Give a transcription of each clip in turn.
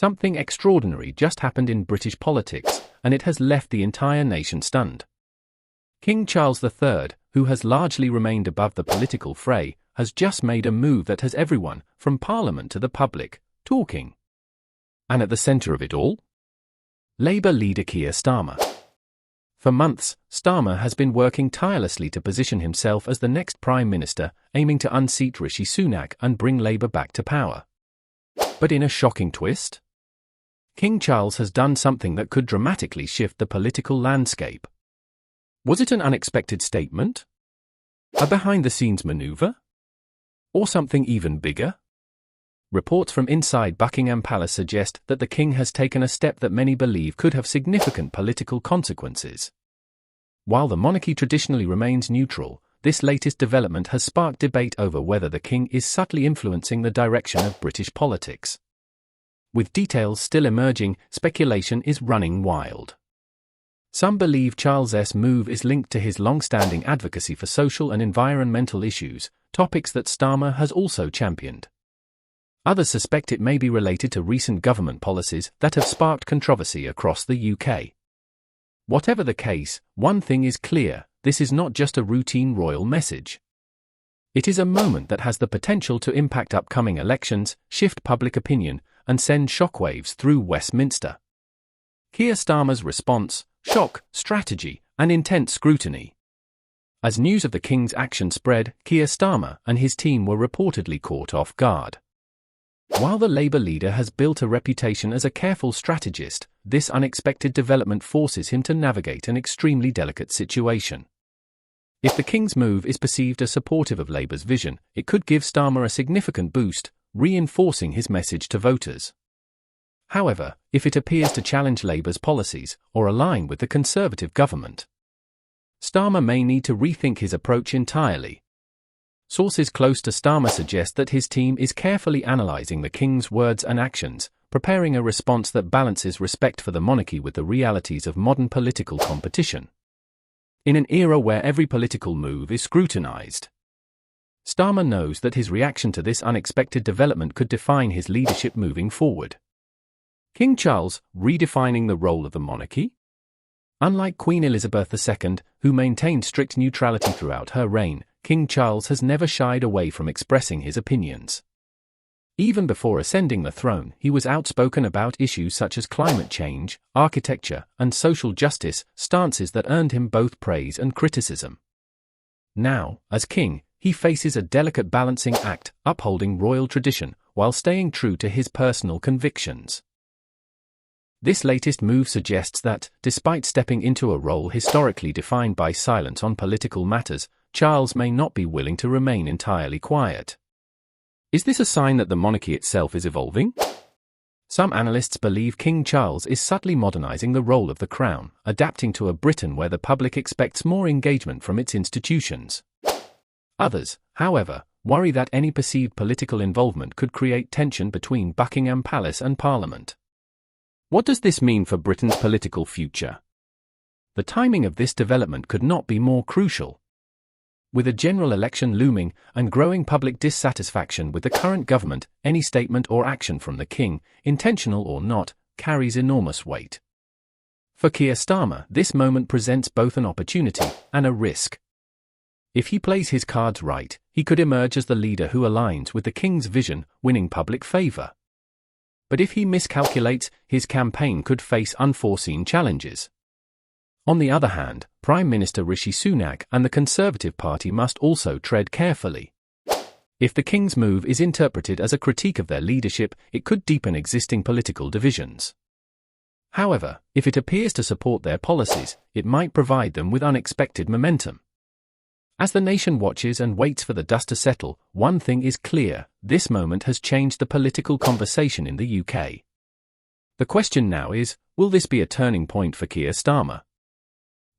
Something extraordinary just happened in British politics, and it has left the entire nation stunned. King Charles III, who has largely remained above the political fray, has just made a move that has everyone, from Parliament to the public, talking. And at the centre of it all? Labour leader Keir Stamer. For months, Stamer has been working tirelessly to position himself as the next Prime Minister, aiming to unseat Rishi Sunak and bring Labour back to power. But in a shocking twist, King Charles has done something that could dramatically shift the political landscape. Was it an unexpected statement? A behind-the-scenes maneuver? Or something even bigger? Reports from inside Buckingham Palace suggest that the king has taken a step that many believe could have significant political consequences. While the monarchy traditionally remains neutral, this latest development has sparked debate over whether the king is subtly influencing the direction of British politics. With details still emerging, speculation is running wild. Some believe Charles's move is linked to his long-standing advocacy for social and environmental issues, topics that Stamer has also championed. Others suspect it may be related to recent government policies that have sparked controversy across the UK. Whatever the case, one thing is clear: this is not just a routine royal message. It is a moment that has the potential to impact upcoming elections, shift public opinion, and send shockwaves through Westminster. Keir Stamer's response: shock, strategy, and intense scrutiny. As news of the king's action spread, Keir Stamer and his team were reportedly caught off guard. While the Labour leader has built a reputation as a careful strategist, this unexpected development forces him to navigate an extremely delicate situation. If the king's move is perceived as supportive of Labour's vision, it could give Stamer a significant boost, reinforcing his message to voters. However, if it appears to challenge Labour's policies or align with the Conservative government, Stamer may need to rethink his approach entirely. Sources close to Stamer suggest that his team is carefully analysing the king's words and actions, preparing a response that balances respect for the monarchy with the realities of modern political competition. In an era where every political move is scrutinised, Stamer knows that his reaction to this unexpected development could define his leadership moving forward. King Charles, redefining the role of the monarchy? Unlike Queen Elizabeth II, who maintained strict neutrality throughout her reign, King Charles has never shied away from expressing his opinions. Even before ascending the throne, he was outspoken about issues such as climate change, architecture, and social justice, stances that earned him both praise and criticism. Now, as king, he faces a delicate balancing act, upholding royal tradition while staying true to his personal convictions. This latest move suggests that, despite stepping into a role historically defined by silence on political matters, Charles may not be willing to remain entirely quiet. Is this a sign that the monarchy itself is evolving? Some analysts believe King Charles is subtly modernizing the role of the crown, adapting to a Britain where the public expects more engagement from its institutions. Others, however, worry that any perceived political involvement could create tension between Buckingham Palace and Parliament. What does this mean for Britain's political future? The timing of this development could not be more crucial. With a general election looming and growing public dissatisfaction with the current government, any statement or action from the king, intentional or not, carries enormous weight. For Keir Stamer, this moment presents both an opportunity and a risk. If he plays his cards right, he could emerge as the leader who aligns with the king's vision, winning public favour. But if he miscalculates, his campaign could face unforeseen challenges. On the other hand, Prime Minister Rishi Sunak and the Conservative Party must also tread carefully. If the king's move is interpreted as a critique of their leadership, it could deepen existing political divisions. However, if it appears to support their policies, it might provide them with unexpected momentum. As the nation watches and waits for the dust to settle, one thing is clear: this moment has changed the political conversation in the UK. The question now is, will this be a turning point for Keir Stamer?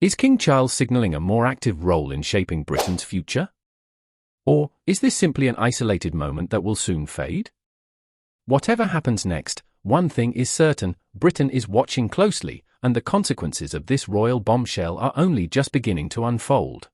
Is King Charles signalling a more active role in shaping Britain's future? Or is this simply an isolated moment that will soon fade? Whatever happens next, one thing is certain: Britain is watching closely, and the consequences of this royal bombshell are only just beginning to unfold.